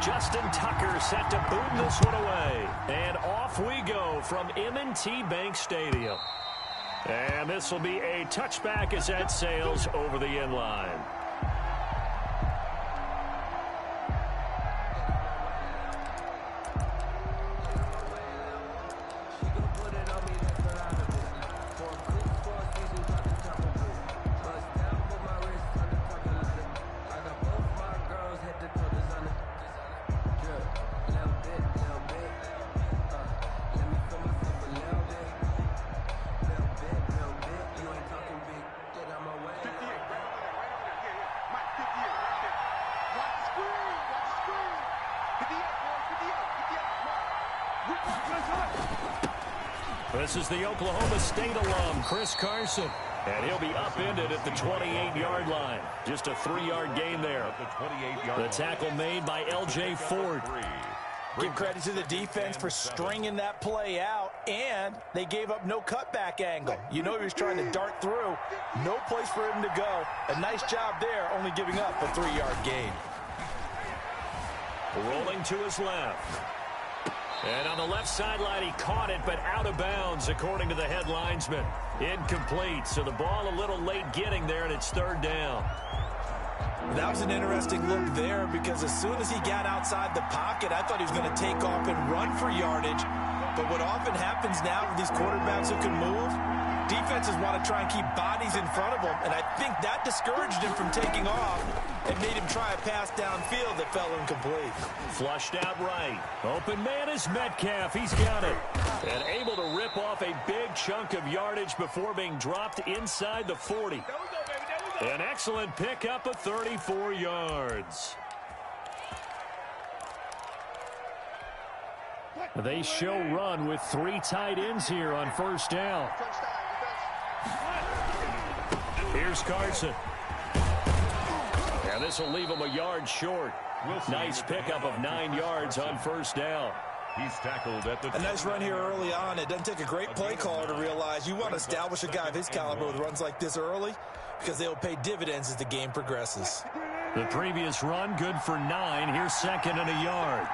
Justin Tucker set to boom this one away. And off we go from M&T Bank Stadium. And this will be a touchback as that sails over the end line. This is the Oklahoma State alum, Chris Carson. And he'll be upended at the 28-yard line. Just a 3-yard gain there. The tackle made by L.J. Ford. Give credit to the defense for stringing that play out, and they gave up no cutback angle. You know he was trying to dart through. No place for him to go. A nice job there, only giving up a 3-yard gain. Rolling to his left. And on the left sideline, he caught it, but out of bounds, according to the head linesman. Incomplete, so the ball a little late getting there, and it's 3rd down. That was an interesting look there because as soon as he got outside the pocket, I thought he was going to take off and run for yardage. But what often happens now with these quarterbacks who can move, defenses want to try and keep bodies in front of them, and I think that discouraged him from taking off and made him try a pass downfield that fell incomplete. Flushed out right. Open man is Metcalf. He's got it. And able to rip off a big chunk of yardage before being dropped inside the 40. An excellent pickup of 34 yards. They show run with 3 tight ends here on 1st down. Here's Carson. And this will leave him a yard short. Nice pickup of 9 yards on 1st down. He's tackled at the... A nice run here early on. It doesn't take a great play caller to realize you want to establish a guy of his caliber with runs like this early because they'll pay dividends as the game progresses. The previous run, good for 9. Here's 2nd and a yard.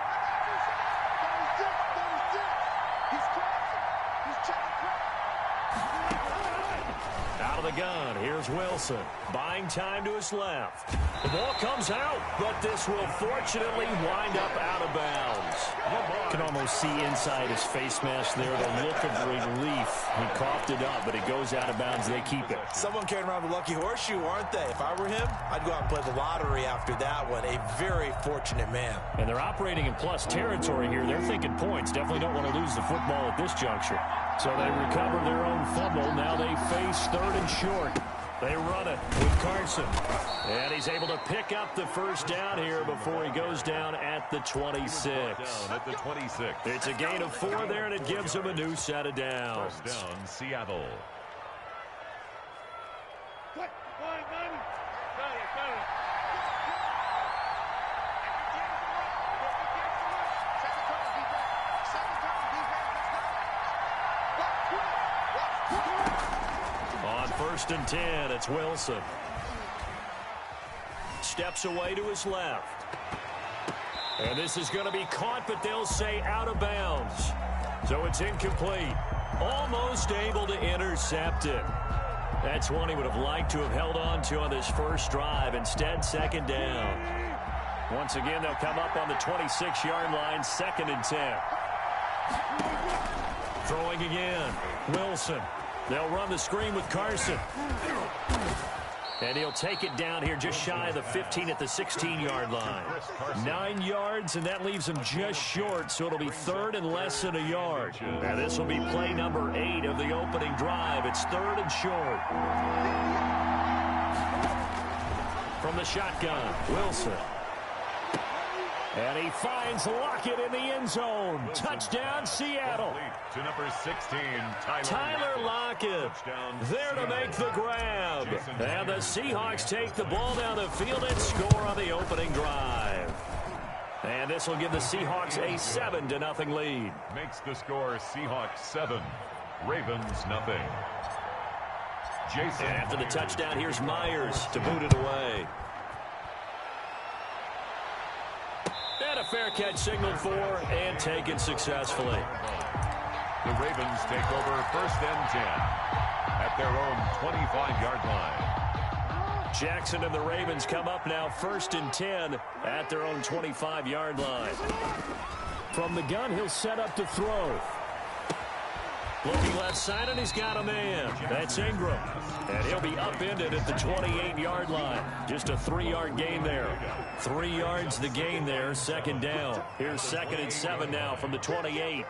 Out of the gun, here's Wilson. Buying time to his left. The ball comes out, but this will fortunately wind up out of bounds. You can almost see inside his face mask there the look of relief. He coughed it up, but it goes out of bounds. They keep it. Someone carrying around the lucky horseshoe, aren't they? If I were him, I'd go out and play the lottery after that one. A very fortunate man. And they're operating in plus territory here. They're thinking points. Definitely don't want to lose the football at this juncture. So they recover their own fumble. Now they face 3rd and short. They run it with Carson. And he's able to pick up the 1st down here before he goes down at the 26. Down at the 26. It's a gain of 4 there, and it gives him a new set of downs. 1st down, Seattle. On 1st and 10, it's Wilson. Steps away to his left. And this is going to be caught, but they'll say out of bounds. So it's incomplete. Almost able to intercept it. That's one he would have liked to have held on to on this first drive. Instead, 2nd down. Once again, they'll come up on the 26-yard line, 2nd and 10. Throwing again. Wilson. They'll run the screen with Carson. And he'll take it down here just shy of the 15 at the 16-yard line. 9 yards, and that leaves him just short, so it'll be 3rd and less than a yard. And this will be play number 8 of the opening drive. It's 3rd and short. From the shotgun, Wilson. And he finds Lockett in the end zone. Touchdown, Seattle. To number 16, Tyler Lockett there to make the grab. And the Seahawks take the ball down the field and score on the opening drive. And this will give the Seahawks a 7-0 lead. Makes the score Seahawks 7, Ravens nothing. Jason. And after the touchdown, here's Myers to boot it away. And a fair catch signaled for and taken successfully. The Ravens take over 1st and 10 at their own 25-yard line. Jackson and the Ravens come up now 1st and 10 at their own 25-yard line. From the gun, he'll set up to throw. Looking left side, and he's got a man. That's Ingram. And he'll be upended at the 28-yard line. Just a 3-yard gain there. 3 yards the gain there, 2nd down. Here's 2nd and 7 now from the 28.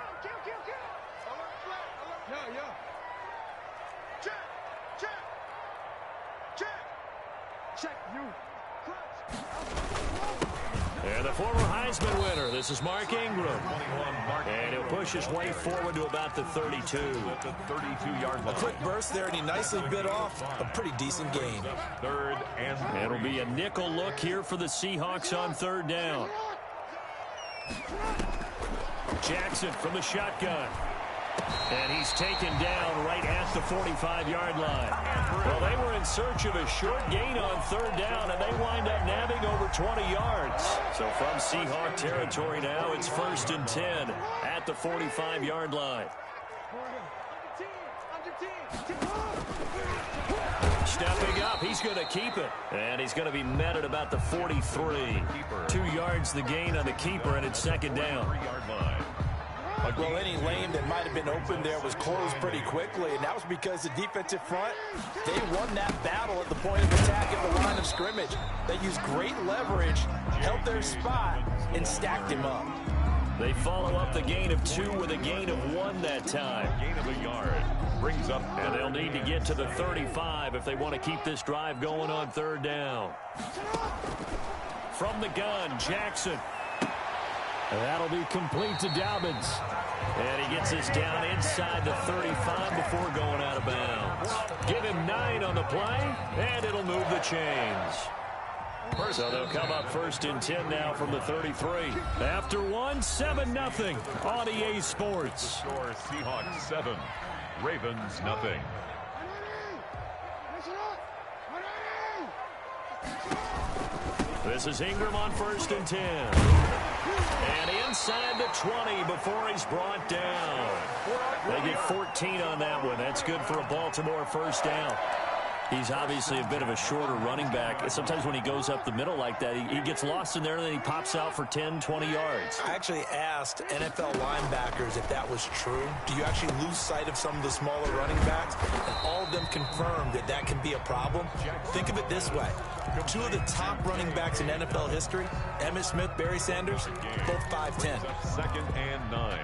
And the former Heisman winner, this is Mark Ingram. And he'll push his way forward to about the 32. The 32-yard line. A quick burst there, and he nicely bit off a pretty decent gain. 3rd and It'll be a nickel look here for the Seahawks on 3rd down. Jackson from the shotgun. And he's taken down right at the 45-yard line. Well, they were in search of a short gain on 3rd down, and they wind up nabbing over 20 yards. So from Seahawk territory now, it's 1st and 10 at the 45-yard line. Stepping up, he's going to keep it. And he's going to be met at about the 43. 2 yards the gain on the keeper, and it's 2nd down. 3-yard line. Well, any lane that might have been open there was closed pretty quickly, and that was because the defensive front, they won that battle at the point of attack at the line of scrimmage. They used great leverage, held their spot, and stacked him up. They follow up the gain of 2 with a gain of 1 that time. Gain of a yard brings up, and they'll need to get to the 35 if they want to keep this drive going on 3rd down. From the gun, Jackson. That'll be complete to Dobbins. And he gets this down inside the 35 before going out of bounds. Give him 9 on the play, and it'll move the chains. So they'll come up 1st and 10 now from the 33. After 1, 7-0 on EA Sports. Score Seahawks 7, Ravens nothing. This is Ingram on 1st and 10. And inside the 20 before he's brought down. They get 14 on that one. That's good for a Baltimore 1st down. He's obviously a bit of a shorter running back. Sometimes when he goes up the middle like that, he gets lost in there, and then he pops out for 10, 20 yards. I actually asked NFL linebackers if that was true. Do you actually lose sight of some of the smaller running backs? And all of them confirmed that that can be a problem. Think of it this way. 2 of the top running backs in NFL history, Emmitt Smith, Barry Sanders, both 5'10". 2nd and 9.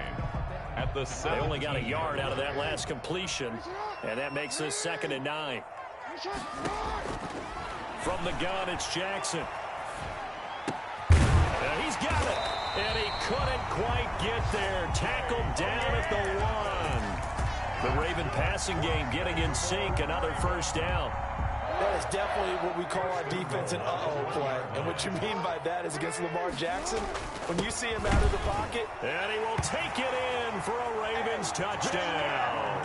At the 7. They only got a yard out of that last completion, and that makes this 2nd and 9. From the gun, it's Jackson. And he's got it. And he couldn't quite get there. Tackled down at the 1. The Raven passing game getting in sync. Another 1st down. That is definitely what we call our defense an uh-oh play. And what you mean by that is against Lamar Jackson, when you see him out of the pocket. And he will take it in for a Ravens touchdown.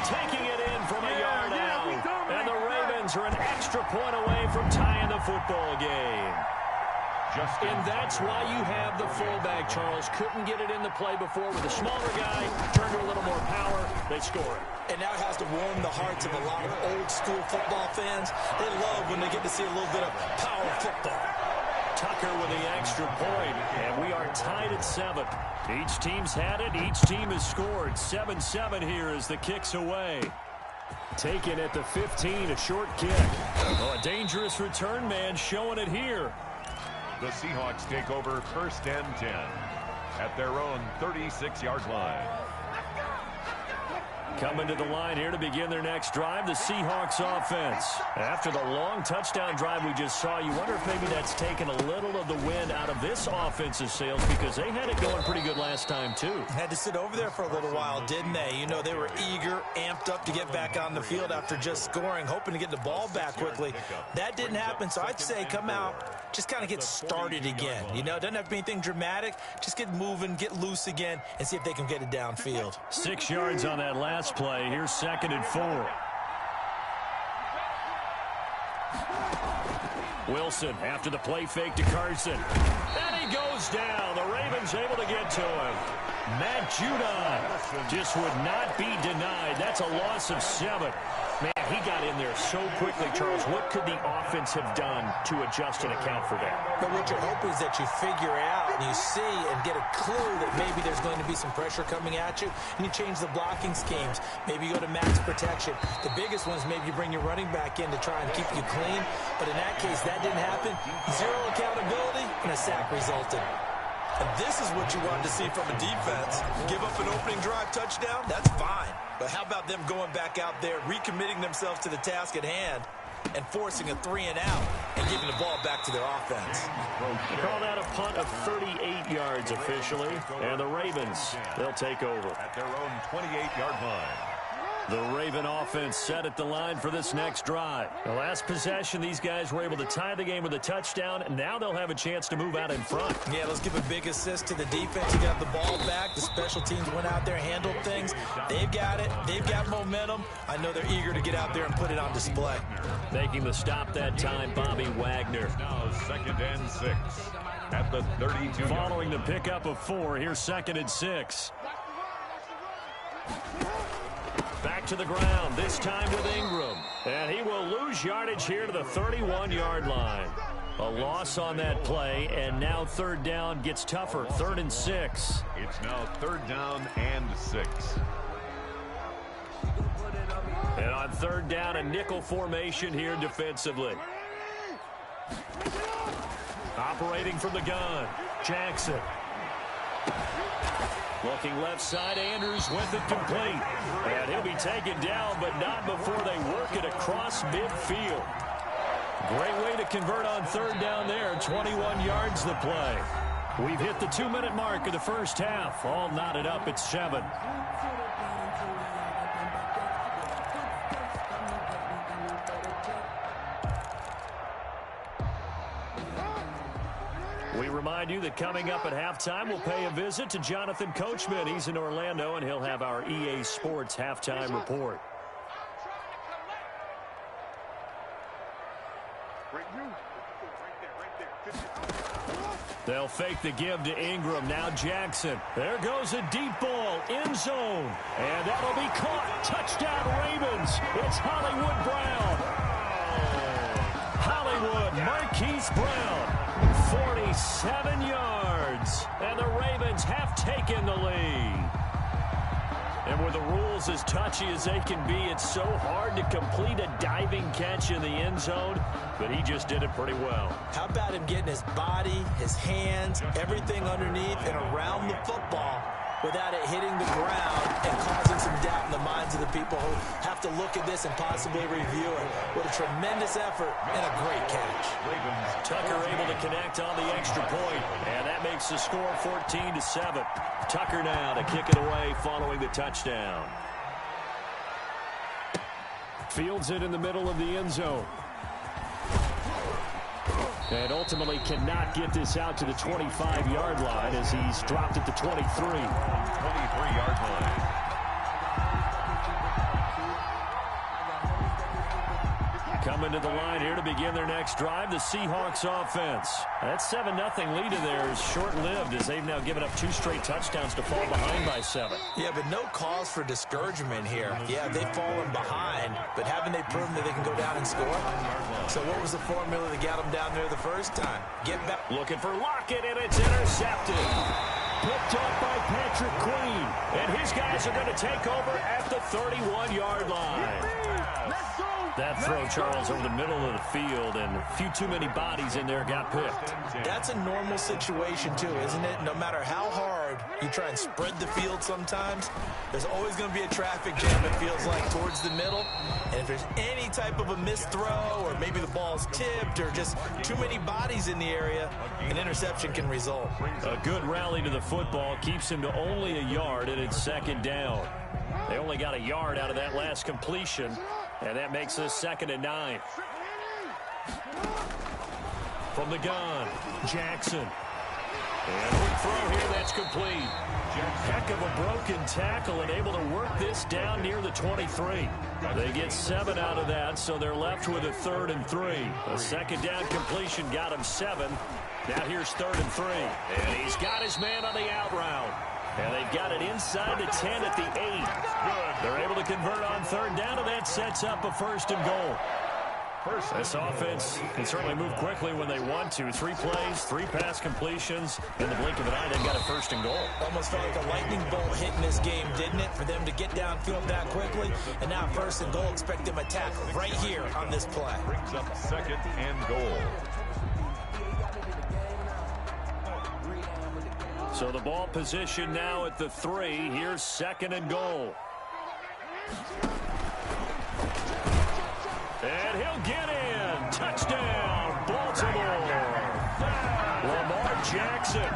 Taking it in from a yard out. And the Ravens are an extra point away from tying the football game. And that's why you have the fullback, Charles. Couldn't get it in the play before with a smaller guy. Turned to a little more power. They score it. And that has to warm the hearts of a lot of old-school football fans. They love when they get to see a little bit of power football. Tucker with the extra point, and we are tied at 7. Each team's had it. Each team has scored. 7-7 here as the kick's away. Taken at the 15, a short kick. Oh, a dangerous return man showing it here. The Seahawks take over 1st and 10 at their own 36-yard line. Coming to the line here to begin their next drive, the Seahawks offense. After the long touchdown drive we just saw, you wonder if maybe that's taken a little of the wind out of this offense's sails, because they had it going pretty good last time, too. Had to sit over there for a little while, didn't they? You know, they were eager, amped up to get back on the field after just scoring, hoping to get the ball back quickly. That didn't happen, so I'd say come out, just kind of get started again. You know, it doesn't have to be anything dramatic. Just get moving, get loose again, and see if they can get it downfield. 6 yards on that last play. Here's 2nd and 4. Wilson after the play fake to Carson. And he goes down. The Ravens able to get to him. Matt Judon just would not be denied. That's a loss of 7. Man, he got in there so quickly, Charles. What could the offense have done to adjust and account for that? But what you're hoping is that you figure out and you see and get a clue that maybe there's going to be some pressure coming at you, and you change the blocking schemes. Maybe you go to max protection. The biggest one is maybe you bring your running back in to try and keep you clean. But in that case, that didn't happen. 0 accountability, and a sack resulted. And this is what you wanted to see from a defense. Give up an opening drive touchdown, that's fine. But how about them going back out there, recommitting themselves to the task at hand, and forcing a 3-and-out and giving the ball back to their offense? They call that a punt of 38 yards officially. And the Ravens, they'll take over. At their own 28-yard line. The Raven offense set at the line for this next drive. The last possession, these guys were able to tie the game with a touchdown, and now they'll have a chance to move out in front. Yeah, let's give a big assist to the defense. You got the ball back. The special teams went out there, handled things. They've got it. They've got momentum. I know they're eager to get out there and put it on display. Making the stop that time, Bobby Wagner. Now 2nd and 6 at the 32. Following the pickup of 4, here's 2nd and 6. Back to the ground, this time with Ingram. And he will lose yardage here to the 31-yard line. A loss on that play, and now 3rd down gets tougher. 3rd and 6. It's now 3rd down and 6. And on 3rd down, a nickel formation here defensively. Operating from the gun, Jackson. Looking left side, Andrews with it complete. And he'll be taken down, but not before they work it across midfield. Great way to convert on 3rd down there. 21 yards the play. We've hit the 2-minute mark of the first half. All knotted up at 7. We remind you that coming up at halftime, we'll pay a visit to Jonathan Coachman. He's in Orlando, and he'll have our EA Sports halftime report. They'll fake the give to Ingram. Now Jackson. There goes a deep ball. End zone. And that'll be caught. Touchdown Ravens. It's Hollywood Brown. Hollywood Marquise Brown. 47 yards, and the Ravens have taken the lead. And with the rules as touchy as they can be, it's so hard to complete a diving catch in the end zone, but he just did it pretty well. How about him getting his body, his hands, everything underneath and around the football without it hitting the ground and causing some doubt in the minds of the people who have to look at this and possibly review it. What a tremendous effort and a great catch. Tucker able to connect on the extra point, and that makes the score 14-7. Tucker now to kick it away following the touchdown. Fields it in the middle of the end zone. And ultimately cannot get this out to the 25-yard line as he's dropped at the 23. 23-yard line. Coming to the line here to begin their next drive, the Seahawks offense. That 7-0 lead of theirs is short-lived as they've now given up 2 straight touchdowns to fall behind by 7. Yeah, but no cause for discouragement here. Yeah, they've fallen behind, but haven't they proven that they can go down and score? So what was the formula that got them down there the first time? Get back. Looking for Lockett, and it's intercepted. Picked up by Patrick Queen. And his guys are going to take over at the 31-yard line. That throw, Charles, over the middle of the field, and a few too many bodies in there got picked. That's a normal situation, too, isn't it? No matter how hard you try and spread the field sometimes, there's always going to be a traffic jam, it feels like, towards the middle. And if there's any type of a missed throw, or maybe the ball's tipped, or just too many bodies in the area, an interception can result. A good rally to the football keeps him to only a yard, and it's 2nd down. They only got a yard out of that last completion, and that makes us 2nd and 9. From the gun, Jackson. And quick throw here, that's complete. Heck of a broken tackle and able to work this down near the 23. They get 7 out of that, so they're left with a 3rd and 3. A second down completion got him 7. Now here's 3rd and 3. And he's got his man on the out route. And they've got it inside the 10 at the 8. They're able to convert on 3rd down, and that sets up a 1st and goal. This offense can certainly move quickly when they want to. 3 plays, 3 pass completions. In the blink of an eye, they've got a 1st and goal. Almost felt like a lightning bolt hit in this game, didn't it? For them to get downfield that quickly. And now 1st and goal, expect them to tackle right here on this play. Brings up 2nd and goal. So the ball position now at the 3. Here's 2nd and goal. And he'll get in. Touchdown, Baltimore. Lamar Jackson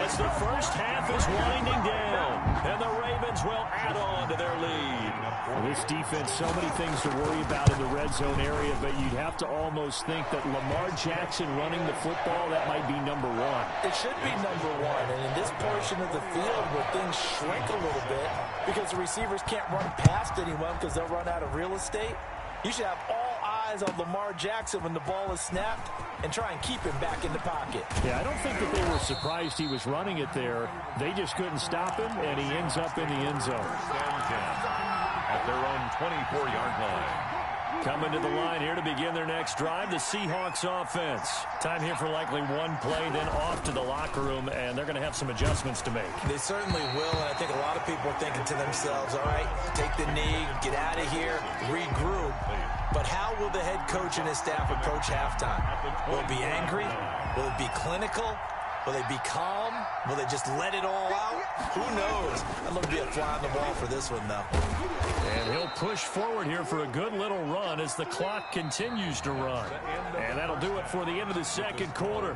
as the first half is winding down. And the Ravens will add on to their lead. Well, this defense, so many things to worry about in the red zone area, but you'd have to almost think that Lamar Jackson running the football, that might be number 1. It should be number 1. And in this portion of the field where things shrink a little bit because the receivers can't run past anyone because they'll run out of real estate, you should have all eyes on Lamar Jackson when the ball is snapped and try and keep him back in the pocket. Yeah, I don't think that they were surprised he was running it there. They just couldn't stop him, and he ends up in the end zone. At their own 24-yard line. Coming to the line here to begin their next drive, the Seahawks offense. Time here for likely 1 play, then off to the locker room, and they're going to have some adjustments to make. They certainly will, and I think a lot of people are thinking to themselves, all right, take the knee, get out of here, regroup. But how will the head coach and his staff approach halftime? Will it be angry? Will it be clinical? Will they be calm? Will they just let it all out? Who knows? I'd love to be a fly on the wall for this one, though. And he'll push forward here for a good little run as the clock continues to run. And that'll do it for the end of the 2nd quarter.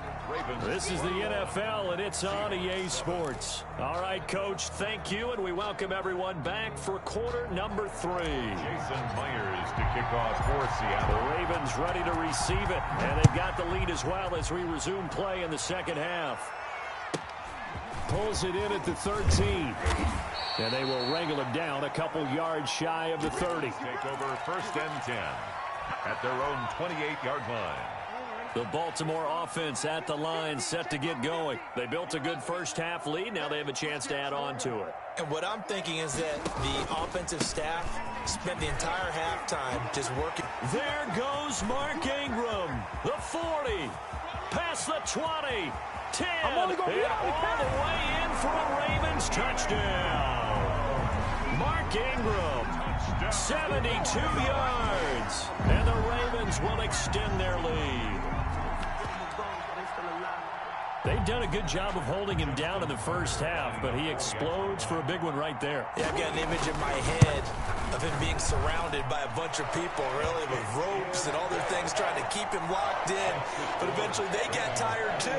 This is the NFL, and it's on EA Sports. All right, Coach, thank you, and we welcome everyone back for quarter number 3. Jason Myers to kick off for Seattle. The Ravens ready to receive it, and they've got the lead as well as we resume play in the 2nd half. Pulls it in at the 13. And they will wrangle him down a couple yards shy of the 30. Take over 1st and 10 at their own 28-yard line. The Baltimore offense at the line, set to get going. They built a good first half lead. Now they have a chance to add on to it. And what I'm thinking is that the offensive staff spent the entire halftime just working. There goes Mark Ingram, the 40, past the 20, 10, and all the way in for a Ravens touchdown. Mark Ingram, 72 yards, and the Ravens will extend their lead. They've done a good job of holding him down in the first half, but he explodes for a big one right there. Yeah, I've got an image in my head of him being surrounded by a bunch of people, really, with ropes and other things trying to keep him locked in. But eventually they got tired too,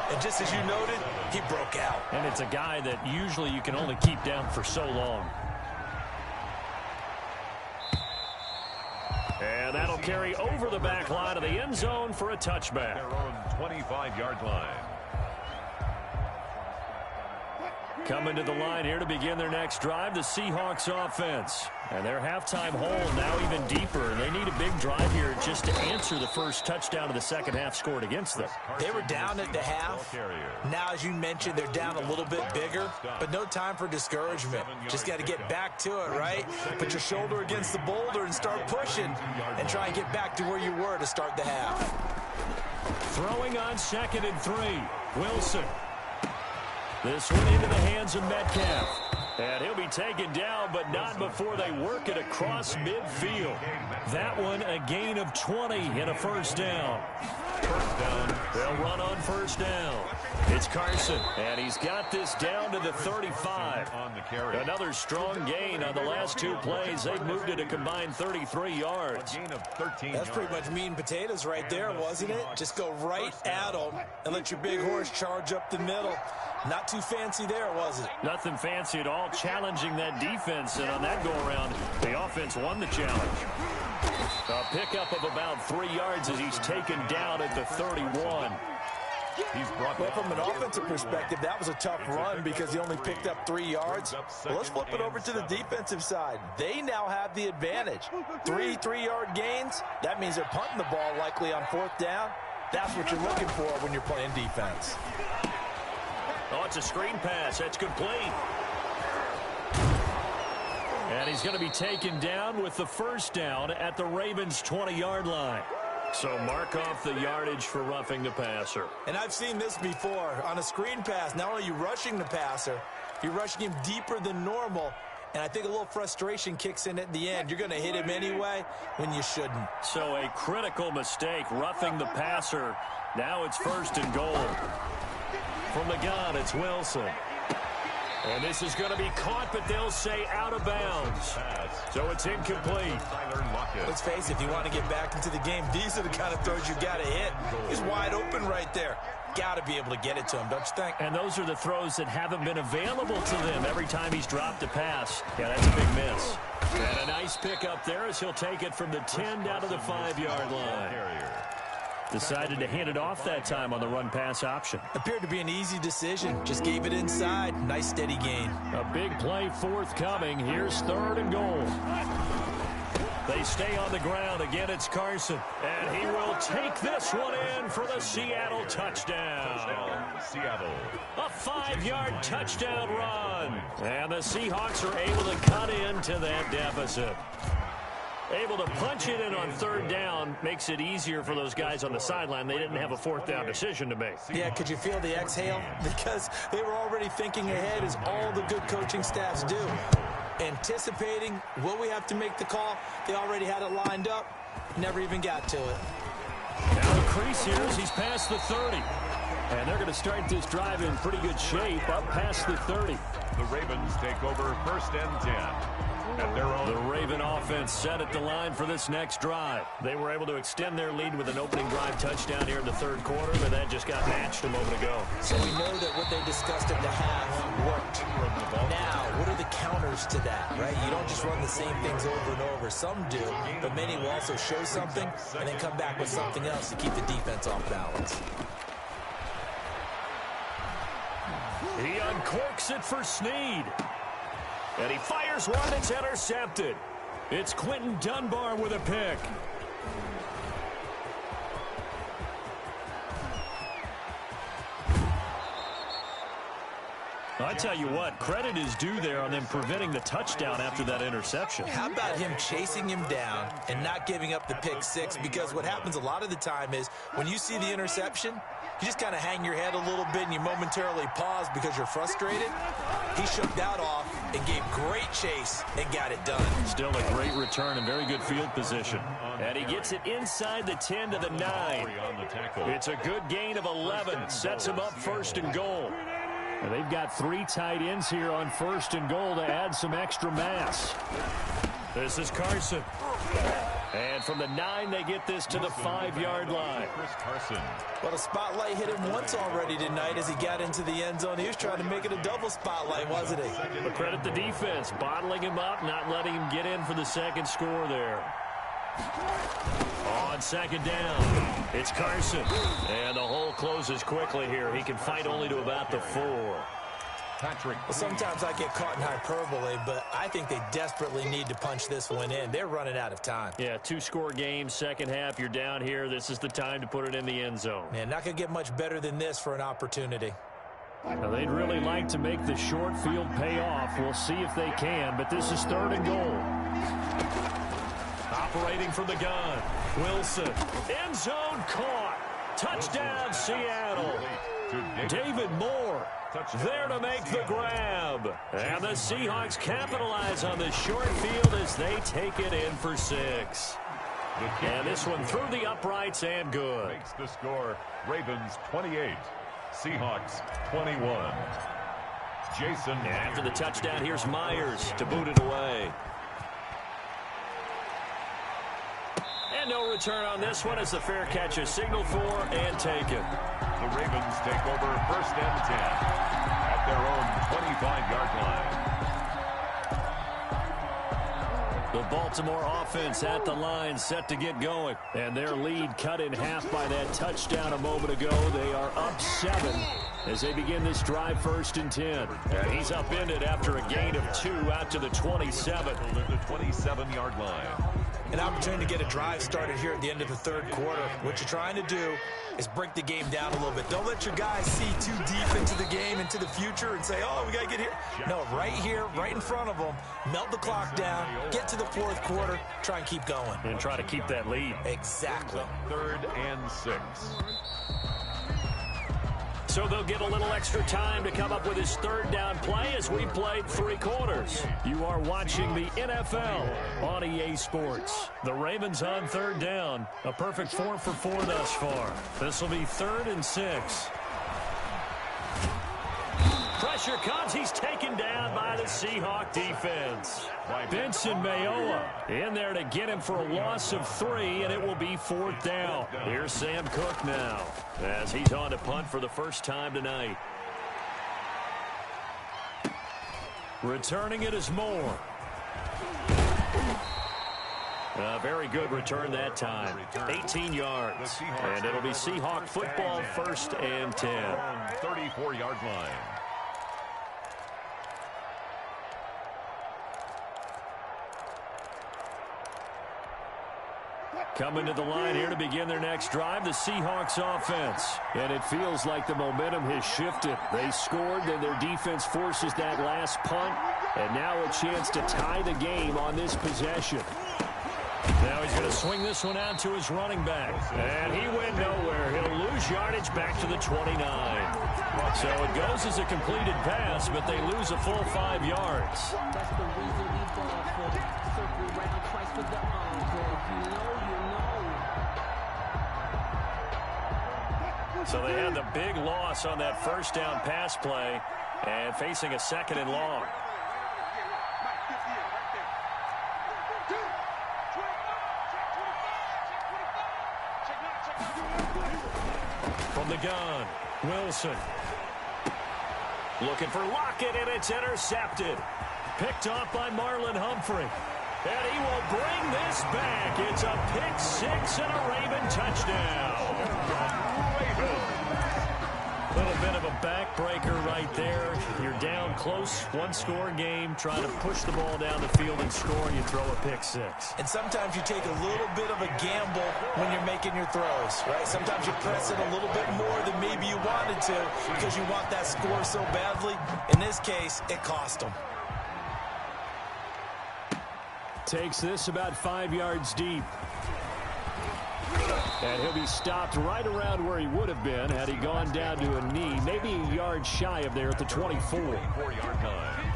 and just as you noted, he broke out. And it's a guy that usually you can only keep down for so long. And that'll carry over the back line of the end zone for a touchback. Their own 25-yard line. Coming to the line here to begin their next drive, the Seahawks offense. And their halftime hole now even deeper, and they need a big drive here just to answer the first touchdown of the second half scored against them. They were down at the half. Now, as you mentioned, they're down a little bit bigger, but no time for discouragement. Just got to get back to it, right? Put your shoulder against the boulder and start pushing and try and get back to where you were to start the half. Throwing on 2nd and 3, Wilson. This one into the hands of Metcalf. And he'll be taken down, but not before they work it across midfield. That one a gain of 20 and a first down. First down. They'll run on first down. It's Carson, and he's got this down to the 35. On the carry. Another strong gain on the last two plays. They've moved it a combined 33 yards. A gain of 13 That's pretty much meat and potatoes right there, wasn't it? Just go right at them and let your big horse charge up the middle. Not too fancy there, was it? Nothing fancy at all, challenging that defense, and on that go-around, the offense won the challenge. A pickup of about 3 yards as he's taken down at the 31. Well, from an offensive perspective, that was a tough run because he only picked up 3 yards. Well, let's flip it over to the defensive side. They now have the advantage. 3 3-yard gains. That means they're punting the ball likely on 4th down. That's what you're looking for when you're playing defense. Oh, it's a screen pass. That's complete. And he's going to be taken down with the first down at the Ravens' 20-yard line. So mark off the yardage for roughing the passer. And I've seen this before. On a screen pass, not only are you rushing the passer, you're rushing him deeper than normal. And I think a little frustration kicks in at the end. You're going to hit him anyway when you shouldn't. So a critical mistake, roughing the passer. Now it's 1st and goal. From the gun, it's Wilson. And this is going to be caught, but they'll say out of bounds. So it's incomplete. Let's face it, if you want to get back into the game, these are the kind of throws you got to hit. He's wide open right there. Got to be able to get it to him, don't you think? And those are the throws that haven't been available to them every time he's dropped a pass. Yeah, that's a big miss. And a nice pick up there as he'll take it from the 10 down to the 5-yard line. Decided to hand it off that time on the run-pass option. Appeared to be an easy decision. Just gave it inside. Nice, steady gain. A big play forthcoming. Here's 3rd and goal. They stay on the ground. Again, it's Carson. And he will take this one in for the Seattle touchdown. Seattle. A 5-yard touchdown run. And the Seahawks are able to cut into that deficit. Able to punch it in on 3rd down makes it easier for those guys on the sideline. They didn't have a 4th down decision to make. Yeah, could you feel the exhale? Because they were already thinking ahead, as all the good coaching staffs do. Anticipating, will we have to make the call? They already had it lined up. Never even got to it. Now the crease here as he's past the 30. And they're going to start this drive in pretty good shape up past the 30. The Ravens take over 1st and 10. At their own. The Raven offense set at the line for this next drive. They were able to extend their lead with an opening drive touchdown here in the 3rd quarter, but that just got matched a moment ago. So we know that what they discussed at the half worked. Now, what are the counters to that, right? You don't just run the same things over and over. Some do, but many will also show something and then come back with something else to keep the defense off balance. He uncorks it for Snead. And he fires one that's intercepted. It's Quentin Dunbar with a pick. I tell you what, credit is due there on them preventing the touchdown after that interception. How about him chasing him down and not giving up the pick 6? Because what happens a lot of the time is when you see the interception, you just kind of hang your head a little bit and you momentarily pause because you're frustrated. He shook that off and gave great chase and got it done. Still a great return and very good field position. And he gets it inside the 10 to the 9. It's a good gain of 11. Sets him up 1st and goal. And they've got 3 tight ends here on 1st and goal to add some extra mass. This is Carson. And from the 9, they get this to the 5-yard line. Well, the spotlight hit him once already tonight as he got into the end zone. He was trying to make it a double spotlight, wasn't he? But credit the defense, bottling him up, not letting him get in for the 2nd score there. On 2nd down, it's Carson. And the hole closes quickly here. He can fight only to about the 4. Well, sometimes I get caught in hyperbole, but I think they desperately need to punch this one in. They're running out of time. Yeah, 2-score game, 2nd half. You're down here. This is the time to put it in the end zone. Man, not going to get much better than this for an opportunity. Now, they'd really like to make the short field pay off. We'll see if they can, but this is 3rd and goal. Operating from the gun, Wilson. End zone caught. Touchdown, Seattle. David Moore there to make the grab. And the Seahawks capitalize on the short field as they take it in for 6. And this one through the uprights and good. Makes the score Ravens 28, Seahawks 21. Jason. After the touchdown, here's Myers to boot it away. And no return on this one as the fair catch is signaled for and taken. The Ravens take over 1st and 10 at their own 25-yard line. The The Baltimore offense at the line, set to get going. And their lead cut in half by that touchdown a moment ago. They are up 7 as they begin this drive, 1st and 10. And he's upended after a gain of 2 out to the 27. The 27-yard line. An opportunity to get a drive started here at the end of the 3rd quarter. What you're trying to do is break the game down a little bit. Don't let your guys see too deep into the game, into the future, and say, oh, we got to get here. No, right here, right in front of them, melt the clock down, get to the 4th quarter, try and keep going. And try to keep that lead. Exactly. 3rd and 6. So they'll get a little extra time to come up with his 3rd down play as we played 3 quarters. You are watching the NFL on EA Sports. The Ravens on 3rd down. A perfect 4 for 4 thus far. This will be 3rd and 6. Pressure comes. He's taken down by the Seahawk defense. Benson Mayowa in there to get him for a loss of 3, and it will be 4th down. Here's Sam Cook now as he's on to punt for the first time tonight. Returning it is Moore. A very good return that time. 18 yards. And it'll be Seahawk football, 1st and 10. 34-yard line. Coming to the line here to begin their next drive, the Seahawks offense. And it feels like the momentum has shifted. They scored, then their defense forces that last punt. And now a chance to tie the game on this possession. Now he's going to swing this one out to his running back. And he went nowhere. He'll lose yardage back to the 29. So it goes as a completed pass, but they lose a full 5 yards. That's the reason we ball for circle right twice with the you know. So they had the big loss on that 1st down pass play and facing a 2nd and long. From the gun, Wilson. Looking for Lockett, and it's intercepted. Picked off by Marlon Humphrey. And he will bring this back. It's a pick 6 and a Raven touchdown. A little bit of a backbreaker right there. You're down close, 1-score game, trying to push the ball down the field and score, and you throw a pick 6. And sometimes you take a little bit of a gamble when you're making your throws, right? Sometimes you press it a little bit more than maybe you wanted to because you want that score so badly. In this case, it cost them. Takes this about 5 yards deep. And he'll be stopped right around where he would have been had he gone down to a knee, maybe a yard shy of there at the 24. 4-yard line.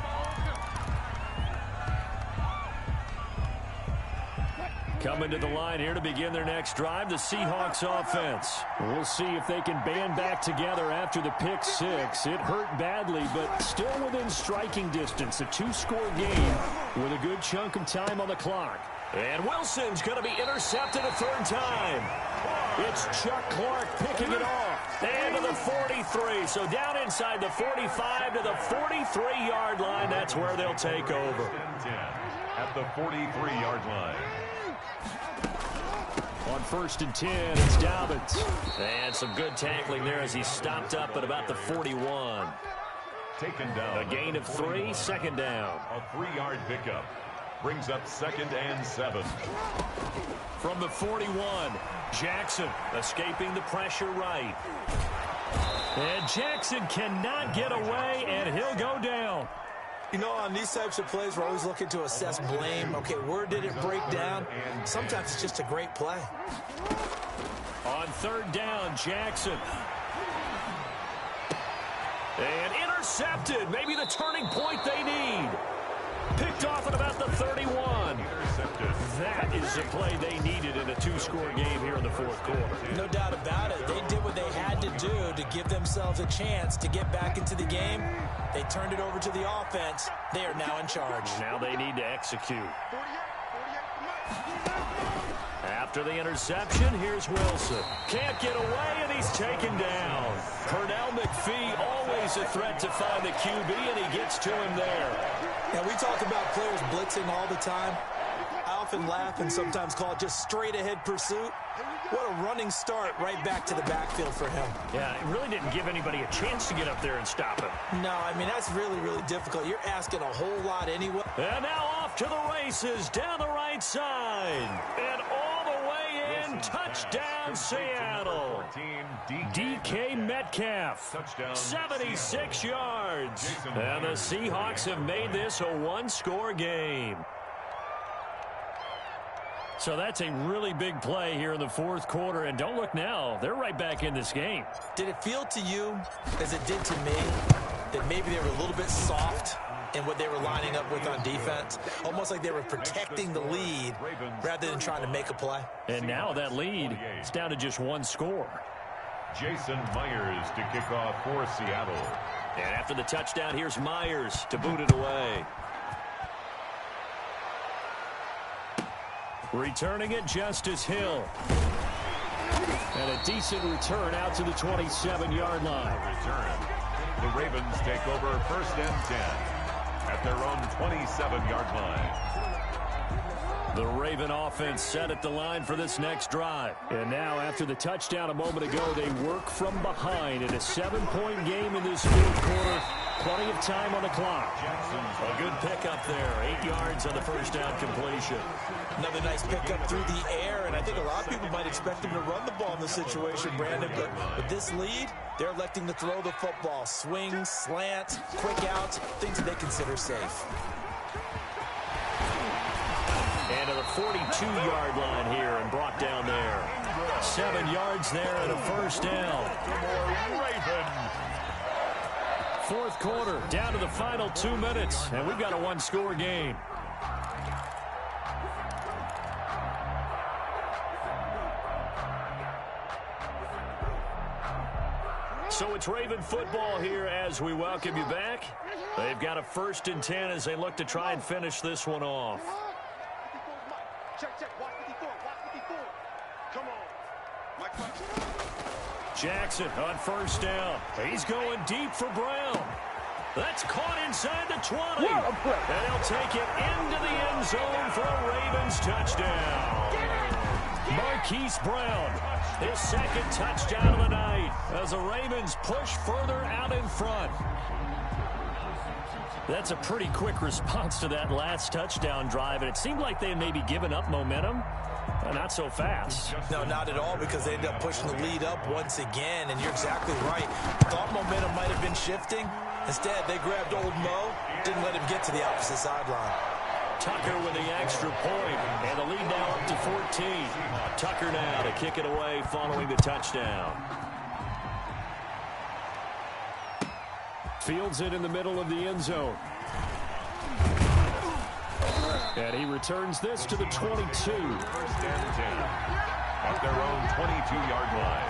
Coming to the line here to begin their next drive, the Seahawks offense. We'll see if they can band back together after the pick 6. It hurt badly, but still within striking distance. A 2-score game with a good chunk of time on the clock. And Wilson's going to be intercepted a 3rd time. It's Chuck Clark picking it off. And to the 43. So down inside the 45 to the 43-yard line. That's where they'll take over. At the 43-yard line. On 1st and 10, it's Dobbins. And some good tackling there as he stopped up at about the 41. Taken down. A gain of 3, 2nd down. A 3-yard pickup. Brings up 2nd and 7. From the 41, Jackson escaping the pressure right. And Jackson cannot get away, and he'll go down. You know, on these types of plays, we're always looking to assess blame. Okay, where did it break down? Sometimes it's just a great play. On 3rd down, Jackson. And intercepted. Maybe the turning point they need. Picked off at about the 31. That is the play they needed in a 2-score game here in the 4th quarter. No doubt about it. They did what they had to do to give themselves a chance to get back into the game. They turned it over to the offense. They are now in charge. Now they need to execute. After the interception, here's Wilson. Can't get away, and he's taken down. Pernell McPhee, always a threat to find the QB, and he gets to him there. Now, we talk about players blitzing all the time. often laugh and sometimes call it just straight-ahead pursuit. What a running start right back to the backfield for him. Yeah, it really didn't give anybody a chance to get up there and stop him. No, I mean, that's really, really difficult. You're asking a whole lot anyway. And now off to the races down the right side. And all the way in, touchdown Seattle. DK Metcalf, 76 yards. And the Seahawks have made this a one-score game. So that's a really big play here in the fourth quarter. And don't look now, they're right back in this game. Did it feel to you, as it did to me, that maybe they were a little bit soft in what they were lining up with on defense? Almost like they were protecting the lead rather than trying to make a play. And now that lead is down to just one score. Jason Myers to kick off for Seattle. And after the touchdown, here's Myers to boot it away. Returning it, Justice Hill. And a decent return out to the 27-yard line. Return. The Ravens take over first and 10 at their own 27-yard line. The Raven offense set at the line for this next drive. And now, after the touchdown a moment ago, they work from behind in a 7-point game in this fourth quarter. Plenty of time on the clock. A good pickup there. 8 yards on the first down completion. Another nice pickup through the air, and I think a lot of people might expect him to run the ball in this situation, Brandon, but with this lead, they're electing to throw the football. Swing, slant, quick outs, things that they consider safe. And to the 42-yard line here and brought down there. 7 yards there and a first down. Fourth quarter, down to the final 2 minutes, and we've got a one-score game. So it's Raven football here as we welcome you back. They've got a 1st and 10 as they look to try and finish this one off. Jackson on first down. He's going deep for Brown. That's caught inside the 20. And he'll take it into the end zone for a Ravens touchdown. Marquise Brown, his 2nd touchdown of the night as the Ravens push further out in front. That's a pretty quick response to that last touchdown drive, and it seemed like they had maybe given up momentum. Not so fast. No, not at all, because they ended up pushing the lead up once again, and you're exactly right. Thought momentum might have been shifting. Instead, they grabbed old Mo, didn't let him get to the opposite sideline. Tucker with the extra point, and the lead now up to 14. Tucker now to kick it away following the touchdown. Fields it in the middle of the end zone. And he returns this to the 22. First and 10 at their own 22-yard line.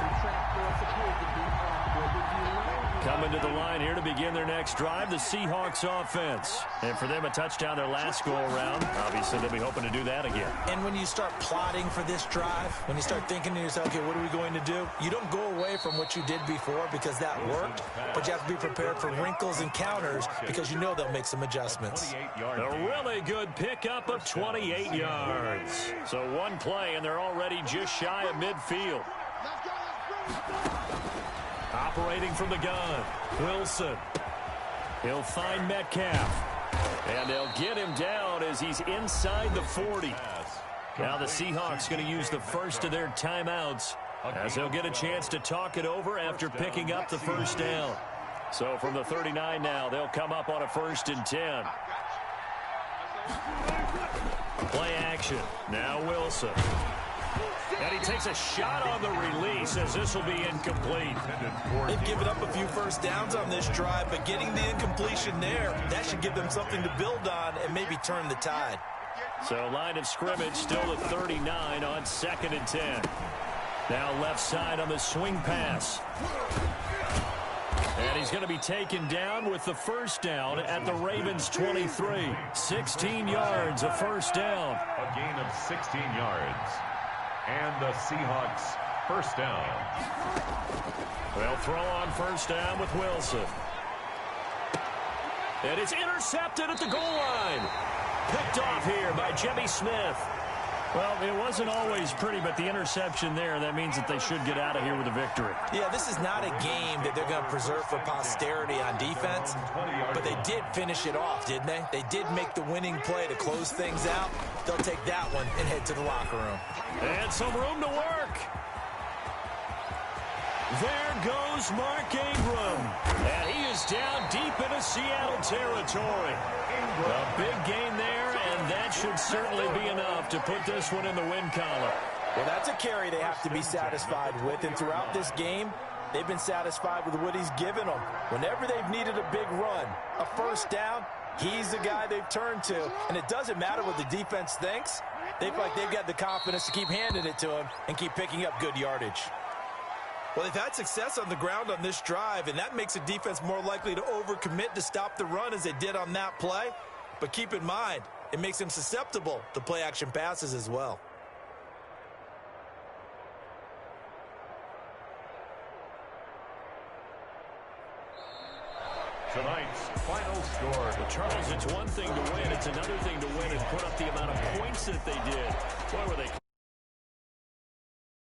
Coming to the line here to begin their next drive, the Seahawks offense. And for them, a touchdown their last go-around. Obviously, they'll be hoping to do that again. And when you start plotting for this drive, when you start thinking to yourself, okay, what are we going to do? You don't go away from what you did before because that worked, but you have to be prepared for wrinkles and counters because you know they'll make some adjustments. A really good pickup of 28 yards. So one play, and they're already just shy of midfield. Operating from the gun, Wilson. He'll find Metcalf. And they'll get him down as he's inside the 40. Now the Seahawks going to use the first of their timeouts as they'll get a chance to talk it over after picking up the first down. So from the 39 now, they'll come up on a 1st and 10. Play action. Now Wilson. And he takes a shot on the release as this will be incomplete. They've given up a few first downs on this drive, but getting the incompletion there, that should give them something to build on and maybe turn the tide. So line of scrimmage still at 39 on 2nd and 10. Now left side on the swing pass. And he's going to be taken down with the first down at the Ravens 23. 16 yards, a first down. A gain of 16 yards. And the Seahawks first down. They'll throw on first down with Wilson. And it's intercepted at the goal line. Picked off here by Jimmy Smith. Well, it wasn't always pretty, but the interception there, that means that they should get out of here with a victory. Yeah, this is not a game that they're going to preserve for posterity on defense, but they did finish it off, didn't they? They did make the winning play to close things out. They'll take that one and head to the locker room. And some room to work. There goes Mark Ingram. And he is down deep into Seattle territory. A big gain there, and that should certainly be enough to put this one in the win column. Well, that's a carry they have to be satisfied with, and throughout this game, they've been satisfied with what he's given them. Whenever they've needed a big run, a first down, he's the guy they've turned to, and it doesn't matter what the defense thinks. They feel like they've got the confidence to keep handing it to him and keep picking up good yardage. Well, they've had success on the ground on this drive, and that makes the defense more likely to overcommit to stop the run as they did on that play. But keep in mind, it makes them susceptible to play-action passes as well. Tonight's final score. Well, Charles, it's one thing to win. It's another thing to win and put up the amount of points that they did. Boy, were they